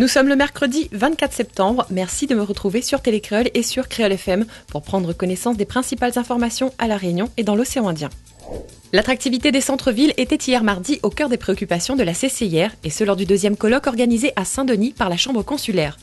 Nous sommes le mercredi 24 septembre. Merci de me retrouver sur Télécréole et sur Créole FM pour prendre connaissance des principales informations à La Réunion et dans l'océan Indien. L'attractivité des centres-villes était hier mardi au cœur des préoccupations de la CCIR et ce lors du deuxième colloque organisé à Saint-Denis par la Chambre consulaire.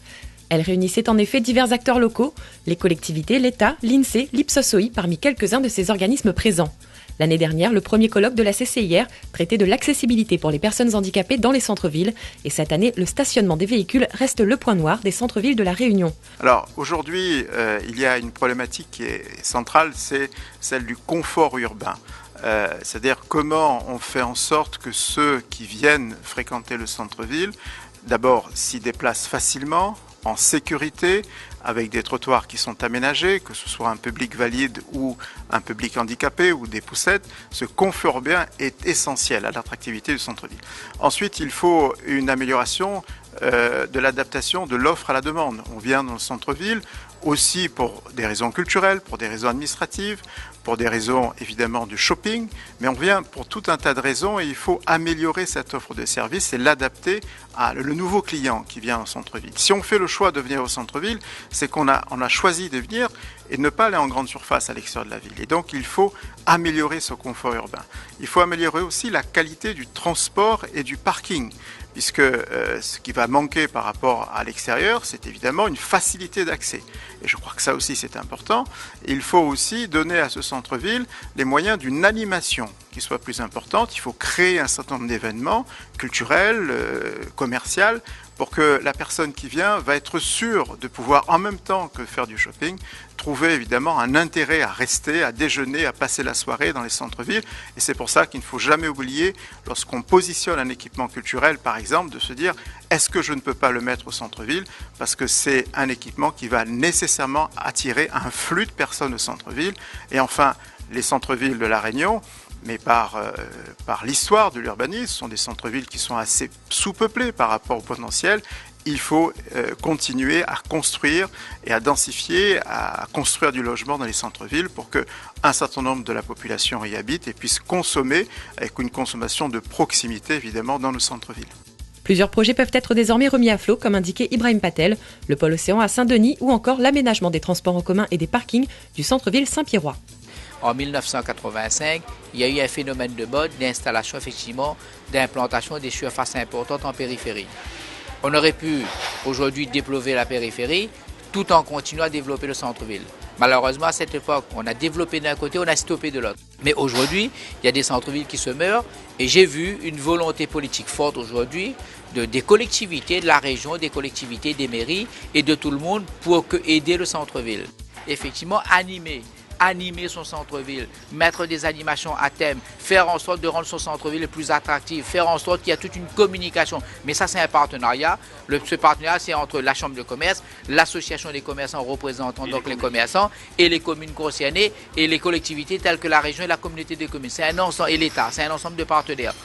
Elle réunissait en effet divers acteurs locaux, les collectivités, l'État, l'INSEE, l'Ipsos-OI parmi quelques-uns de ces organismes présents. L'année dernière, le premier colloque de la CCIR traitait de l'accessibilité pour les personnes handicapées dans les centres-villes. Et cette année, le stationnement des véhicules reste le point noir des centres-villes de La Réunion. Alors aujourd'hui, il y a une problématique qui est centrale, c'est celle du confort urbain. C'est-à-dire comment on fait en sorte que ceux qui viennent fréquenter le centre-ville, d'abord s'y déplacent facilement, en sécurité, avec des trottoirs qui sont aménagés, que ce soit un public valide ou un public handicapé ou des poussettes. Ce confort urbain est essentiel à l'attractivité du centre-ville. Ensuite, il faut une amélioration de l'adaptation de l'offre à la demande. On vient dans le centre-ville aussi pour des raisons culturelles, pour des raisons administratives, pour des raisons évidemment du shopping, mais on vient pour tout un tas de raisons et il faut améliorer cette offre de service et l'adapter à le nouveau client qui vient au centre-ville. Si on fait le choix de venir au centre-ville, c'est qu'on a choisi de venir et de ne pas aller en grande surface à l'extérieur de la ville. Et donc il faut améliorer ce confort urbain. Il faut améliorer aussi la qualité du transport et du parking, puisque ce qui va manquer par rapport à l'extérieur, c'est évidemment une facilité d'accès. Et je crois que ça aussi c'est important. Il faut aussi donner à ce centre-ville les moyens d'une animation qui soit plus importante. Il faut créer un certain nombre d'événements culturels, commerciaux, pour que la personne qui vient va être sûre de pouvoir, en même temps que faire du shopping, trouver évidemment un intérêt à rester, à déjeuner, à passer la soirée dans les centres-villes. Et c'est pour ça qu'il ne faut jamais oublier, lorsqu'on positionne un équipement culturel, par exemple, de se dire « est-ce que je ne peux pas le mettre au centre-ville ?» Parce que c'est un équipement qui va nécessairement attirer un flux de personnes au centre-ville. Et enfin, les centres-villes de La Réunion, mais par l'histoire de l'urbanisme, ce sont des centres-villes qui sont assez sous-peuplés par rapport au potentiel. Il faut continuer à construire et à densifier, à construire du logement dans les centres-villes pour qu'un certain nombre de la population y habite et puisse consommer avec une consommation de proximité évidemment dans nos centres-villes. Plusieurs projets peuvent être désormais remis à flot, comme indiqué Ibrahim Patel, le pôle océan à Saint-Denis ou encore l'aménagement des transports en commun et des parkings du centre-ville Saint-Pierrois. En 1985, il y a eu un phénomène de mode d'installation, effectivement, d'implantation des surfaces importantes en périphérie. On aurait pu aujourd'hui déployer la périphérie tout en continuant à développer le centre-ville. Malheureusement, à cette époque, on a développé d'un côté, on a stoppé de l'autre. Mais aujourd'hui, il y a des centres-villes qui se meurent et j'ai vu une volonté politique forte aujourd'hui des collectivités de la région, des collectivités, des mairies et de tout le monde pour aider le centre-ville. Effectivement, animer son centre-ville, mettre des animations à thème, faire en sorte de rendre son centre-ville plus attractif, faire en sorte qu'il y a toute une communication. Mais ça, c'est un partenariat. Ce partenariat, c'est entre la Chambre de commerce, l'association des commerçants représentant donc les commerçants et les communes concernées et les collectivités telles que la région et la communauté des communes. C'est un ensemble, et l'État, c'est un ensemble de partenaires.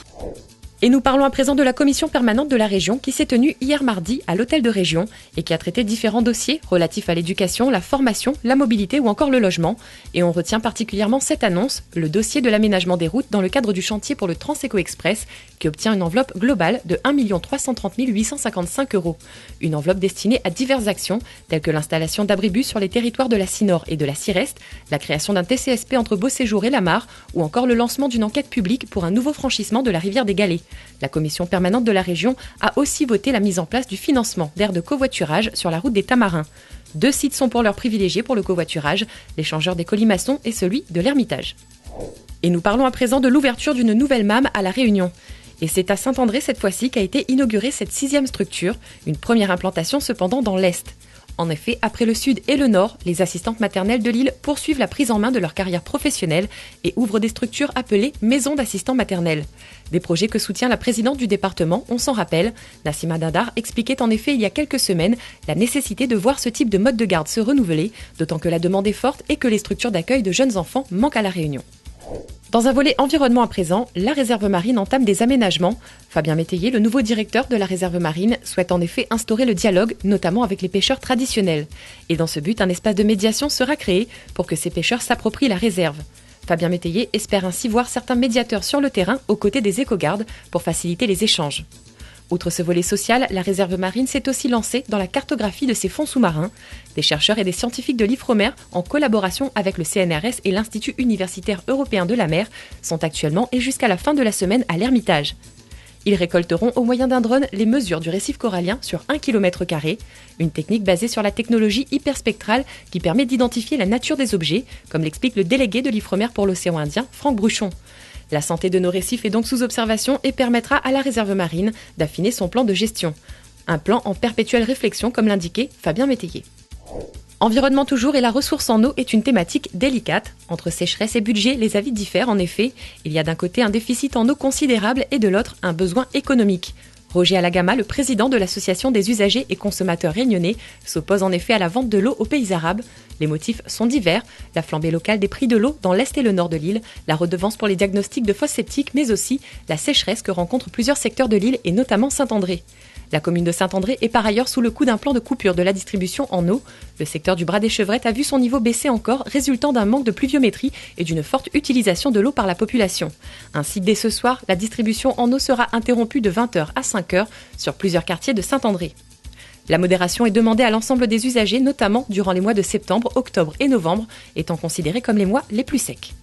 Et nous parlons à présent de la commission permanente de la région qui s'est tenue hier mardi à l'hôtel de région et qui a traité différents dossiers relatifs à l'éducation, la formation, la mobilité ou encore le logement. Et on retient particulièrement cette annonce, le dossier de l'aménagement des routes dans le cadre du chantier pour le Transeco Express qui obtient une enveloppe globale de 1 330 855 €. Une enveloppe destinée à diverses actions telles que l'installation d'abribus sur les territoires de la Cinor et de la Cireste, la création d'un TCSP entre Beauséjour et Lamar ou encore le lancement d'une enquête publique pour un nouveau franchissement de la rivière des Galets. La commission permanente de la région a aussi voté la mise en place du financement d'aires de covoiturage sur la route des Tamarins. 2 sites sont pour l'heure privilégiés pour le covoiturage, l'échangeur des Colimaçons et celui de l'Ermitage. Et nous parlons à présent de l'ouverture d'une nouvelle MAM à La Réunion. Et c'est à Saint-André cette fois-ci qu'a été inaugurée cette 6e structure, une première implantation cependant dans l'Est. En effet, après le Sud et le Nord, les assistantes maternelles de l'île poursuivent la prise en main de leur carrière professionnelle et ouvrent des structures appelées maisons d'assistants maternels. Des projets que soutient la présidente du département, on s'en rappelle. Nassima Dindar expliquait en effet il y a quelques semaines la nécessité de voir ce type de mode de garde se renouveler, d'autant que la demande est forte et que les structures d'accueil de jeunes enfants manquent à La Réunion. Dans un volet environnement à présent, la réserve marine entame des aménagements. Fabien Métayer, le nouveau directeur de la réserve marine, souhaite en effet instaurer le dialogue, notamment avec les pêcheurs traditionnels. Et dans ce but, un espace de médiation sera créé pour que ces pêcheurs s'approprient la réserve. Fabien Métayer espère ainsi voir certains médiateurs sur le terrain aux côtés des écogardes pour faciliter les échanges. Outre ce volet social, la réserve marine s'est aussi lancée dans la cartographie de ses fonds sous-marins. Des chercheurs et des scientifiques de l'IFROMER, en collaboration avec le CNRS et l'Institut universitaire européen de la mer, sont actuellement et jusqu'à la fin de la semaine à l'Ermitage. Ils récolteront au moyen d'un drone les mesures du récif corallien sur 1 km², une technique basée sur la technologie hyperspectrale qui permet d'identifier la nature des objets, comme l'explique le délégué de l'IFROMER pour l'océan Indien, Franck Bruchon. La santé de nos récifs est donc sous observation et permettra à la réserve marine d'affiner son plan de gestion. Un plan en perpétuelle réflexion, comme l'indiquait Fabien Métayer. Environnement toujours et la ressource en eau est une thématique délicate. Entre sécheresse et budget, les avis diffèrent en effet. Il y a d'un côté un déficit en eau considérable et de l'autre un besoin économique. Roger Alagama, le président de l'association des usagers et consommateurs réunionnais, s'oppose en effet à la vente de l'eau aux pays arabes. Les motifs sont divers, la flambée locale des prix de l'eau dans l'est et le nord de l'île, la redevance pour les diagnostics de fosses septiques, mais aussi la sécheresse que rencontrent plusieurs secteurs de l'île et notamment Saint-André. La commune de Saint-André est par ailleurs sous le coup d'un plan de coupure de la distribution en eau. Le secteur du Bras des Chevrettes a vu son niveau baisser encore, résultant d'un manque de pluviométrie et d'une forte utilisation de l'eau par la population. Ainsi, dès ce soir, la distribution en eau sera interrompue de 20h à 5h sur plusieurs quartiers de Saint-André. La modération est demandée à l'ensemble des usagers, notamment durant les mois de septembre, octobre et novembre, étant considérés comme les mois les plus secs.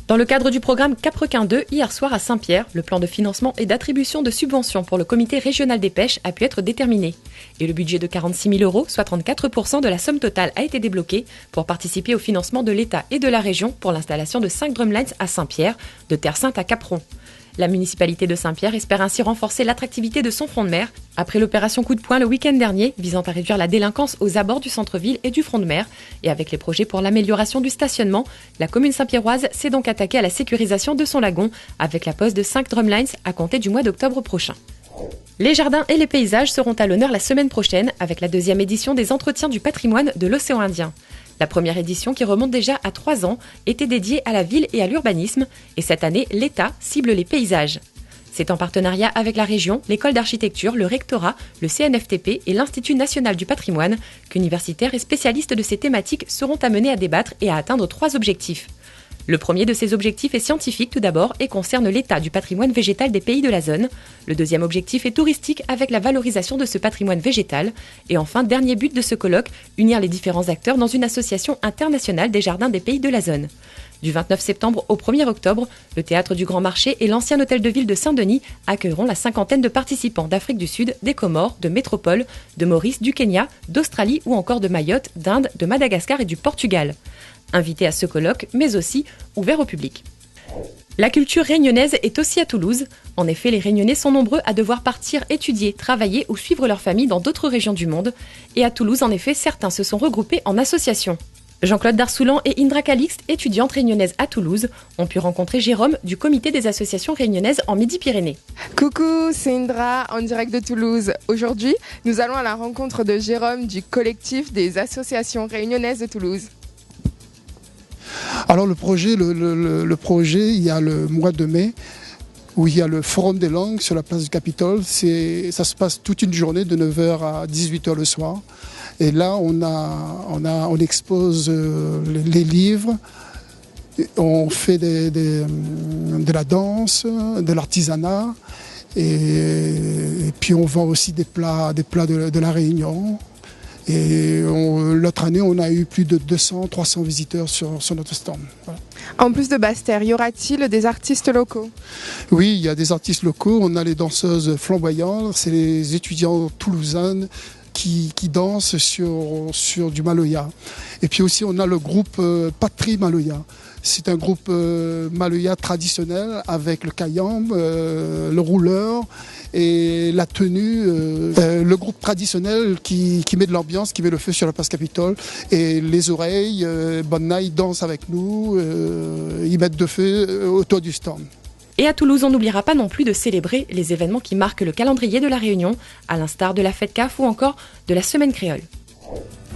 Dans le cadre du programme Caprequin 2, hier soir à Saint-Pierre, le plan de financement et d'attribution de subventions pour le comité régional des pêches a pu être déterminé. Et le budget de 46 000 €, soit 34% de la somme totale, a été débloqué pour participer au financement de l'État et de la région pour l'installation de 5 drumlines à Saint-Pierre, de Terre-Sainte à Capron. La municipalité de Saint-Pierre espère ainsi renforcer l'attractivité de son front de mer après l'opération Coup de poing le week-end dernier visant à réduire la délinquance aux abords du centre-ville et du front de mer. Et avec les projets pour l'amélioration du stationnement, la commune saint-pierroise s'est donc attaquée à la sécurisation de son lagon avec la pose de 5 drumlines à compter du mois d'octobre prochain. Les jardins et les paysages seront à l'honneur la semaine prochaine avec la 2e édition des Entretiens du patrimoine de l'océan Indien. La première édition, qui remonte déjà à 3 ans, était dédiée à la ville et à l'urbanisme, et cette année, l'État cible les paysages. C'est en partenariat avec la région, l'école d'architecture, le rectorat, le CNFTP et l'Institut national du patrimoine qu'universitaires et spécialistes de ces thématiques seront amenés à débattre et à atteindre 3 objectifs. Le premier de ces objectifs est scientifique tout d'abord et concerne l'état du patrimoine végétal des pays de la zone. Le deuxième objectif est touristique avec la valorisation de ce patrimoine végétal. Et enfin, dernier but de ce colloque, unir les différents acteurs dans une association internationale des jardins des pays de la zone. Du 29 septembre au 1er octobre, le Théâtre du Grand Marché et l'ancien hôtel de ville de Saint-Denis accueilleront la 50aine de participants d'Afrique du Sud, des Comores, de Métropole, de Maurice, du Kenya, d'Australie ou encore de Mayotte, d'Inde, de Madagascar et du Portugal. Invités à ce colloque, mais aussi ouvert au public. La culture réunionnaise est aussi à Toulouse. En effet, les Réunionnais sont nombreux à devoir partir étudier, travailler ou suivre leur famille dans d'autres régions du monde. Et à Toulouse, en effet, certains se sont regroupés en associations. Jean-Claude Darsoulan et Indra Calixte, étudiantes réunionnaises à Toulouse, ont pu rencontrer Jérôme du comité des associations réunionnaises en Midi-Pyrénées. Coucou, c'est Indra en direct de Toulouse. Aujourd'hui, nous allons à la rencontre de Jérôme du collectif des associations réunionnaises de Toulouse. Alors le projet, il y a le mois de mai où il y a le Forum des langues sur la place du Capitole. Ça se passe toute une journée de 9h à 18h le soir. Et là, on expose les livres, on fait de la danse, de l'artisanat, et puis on vend aussi des plats de la Réunion. Et l'autre année, on a eu plus de 200-300 visiteurs sur notre stand. Voilà. En plus de Basse-Terre, y aura-t-il des artistes locaux ? Oui, il y a des artistes locaux. On a les danseuses flamboyantes, c'est les étudiants toulousains qui dansent sur du Maloya. Et puis aussi, on a le groupe Patrie Maloya. C'est un groupe Maloya traditionnel avec le kayam, le rouleur et la tenue. Le groupe traditionnel qui met de l'ambiance, qui met le feu sur la place Capitole. Et les oreilles, Bonna, ils dansent avec nous, ils mettent de feu autour du stand. Et à Toulouse, on n'oubliera pas non plus de célébrer les événements qui marquent le calendrier de la Réunion, à l'instar de la fête CAF ou encore de la Semaine créole.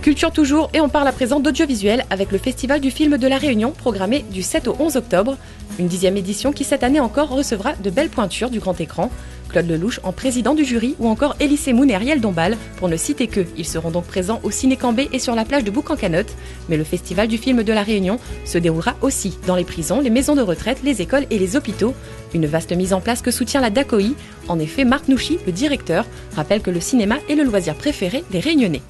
Culture toujours, et on parle à présent d'audiovisuel avec le Festival du film de la Réunion programmé du 7 au 11 octobre. Une 10e édition qui cette année encore recevra de belles pointures du grand écran. Claude Lelouch en président du jury ou encore Elie Semoun et Ariel Dombal, pour ne citer qu'eux. Ils seront donc présents au Ciné Cambé et sur la plage de Bouc-en-Canotte. Mais le Festival du film de la Réunion se déroulera aussi dans les prisons, les maisons de retraite, les écoles et les hôpitaux. Une vaste mise en place que soutient la DACOI. En effet, Marc Nouchy, le directeur, rappelle que le cinéma est le loisir préféré des Réunionnais.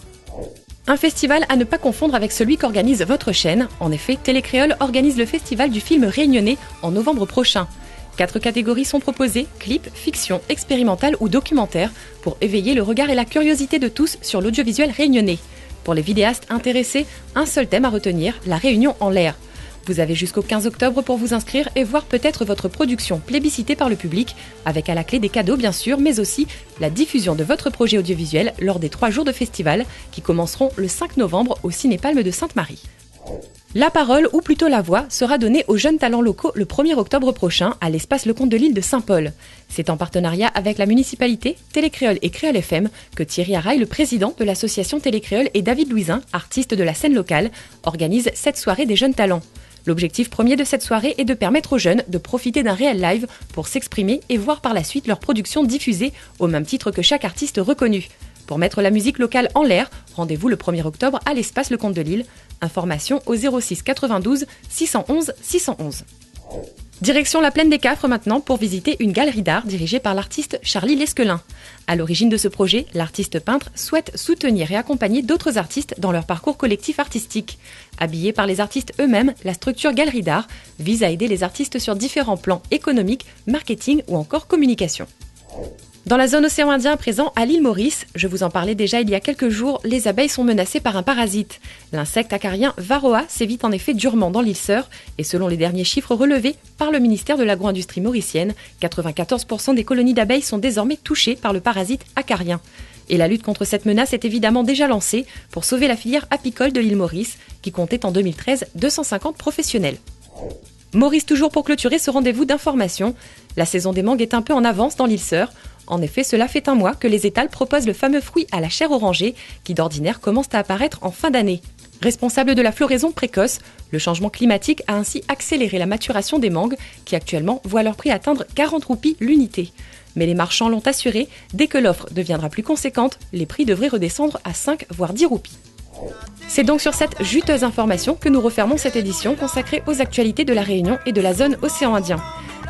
Un festival à ne pas confondre avec celui qu'organise votre chaîne. En effet, Télécréole organise le Festival du film réunionnais en novembre prochain. 4 catégories sont proposées, clips, fiction, expérimental ou documentaire, pour éveiller le regard et la curiosité de tous sur l'audiovisuel réunionnais. Pour les vidéastes intéressés, un seul thème à retenir, la Réunion en l'air. Vous avez jusqu'au 15 octobre pour vous inscrire et voir peut-être votre production plébiscitée par le public, avec à la clé des cadeaux bien sûr, mais aussi la diffusion de votre projet audiovisuel lors des 3 jours de festival qui commenceront le 5 novembre au Ciné-Palme de Sainte-Marie. La parole, ou plutôt la voix, sera donnée aux jeunes talents locaux le 1er octobre prochain à l'espace Le Comte de l'Île de Saint-Paul. C'est en partenariat avec la municipalité, Télécréole et Créole FM que Thierry Araille, le président de l'association Télécréole, et David Louisin, artiste de la scène locale, organisent cette soirée des jeunes talents. L'objectif premier de cette soirée est de permettre aux jeunes de profiter d'un réel live pour s'exprimer et voir par la suite leur production diffusée au même titre que chaque artiste reconnu. Pour mettre la musique locale en l'air, rendez-vous le 1er octobre à l'espace Le Comte de l'Île. Information au 06 92 611 611. Direction la Plaine des Cafres maintenant pour visiter une galerie d'art dirigée par l'artiste Charlie Lesquelin. À l'origine de ce projet, l'artiste peintre souhaite soutenir et accompagner d'autres artistes dans leur parcours collectif artistique. Habillée par les artistes eux-mêmes, la structure Galerie d'art vise à aider les artistes sur différents plans économiques, marketing ou encore communication. Dans la zone océan Indien à présent, à l'île Maurice, je vous en parlais déjà il y a quelques jours, les abeilles sont menacées par un parasite. L'insecte acarien Varroa sévit en effet durement dans l'île Sœur et selon les derniers chiffres relevés par le ministère de l'agro-industrie mauricienne, 94% des colonies d'abeilles sont désormais touchées par le parasite acarien. Et la lutte contre cette menace est évidemment déjà lancée pour sauver la filière apicole de l'île Maurice, qui comptait en 2013 250 professionnels. Maurice toujours pour clôturer ce rendez-vous d'information. La saison des mangues est un peu en avance dans l'île Sœur. En effet, cela fait un mois que les étals proposent le fameux fruit à la chair orangée qui d'ordinaire commence à apparaître en fin d'année. Responsable de la floraison précoce, le changement climatique a ainsi accéléré la maturation des mangues qui actuellement voient leur prix atteindre 40 roupies l'unité. Mais les marchands l'ont assuré, dès que l'offre deviendra plus conséquente, les prix devraient redescendre à 5 voire 10 roupies. C'est donc sur cette juteuse information que nous refermons cette édition consacrée aux actualités de la Réunion et de la zone océan Indien.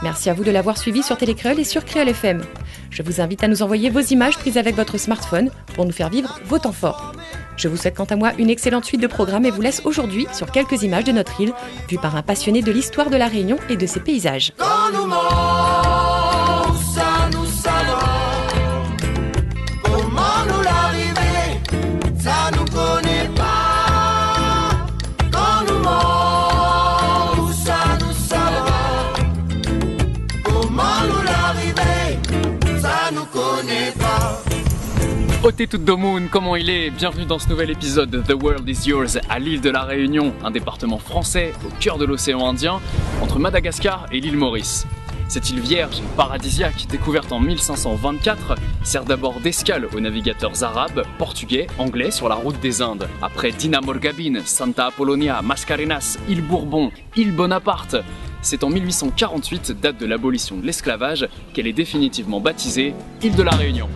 Merci à vous de l'avoir suivi sur Télécréole et sur Créole FM. Je vous invite à nous envoyer vos images prises avec votre smartphone pour nous faire vivre vos temps forts. Je vous souhaite quant à moi une excellente suite de programmes et vous laisse aujourd'hui sur quelques images de notre île, vues par un passionné de l'histoire de la Réunion et de ses paysages. Oté tout de Moon, comment il est? Bienvenue dans ce nouvel épisode de The World is Yours à l'île de la Réunion, un département français au cœur de l'océan Indien, entre Madagascar et l'île Maurice. Cette île vierge et paradisiaque, découverte en 1524, sert d'abord d'escale aux navigateurs arabes, portugais, anglais sur la route des Indes. Après Dinamorgabine, Santa Apollonia, Mascarenas, île Bourbon, île Bonaparte, c'est en 1848, date de l'abolition de l'esclavage, qu'elle est définitivement baptisée île de la Réunion.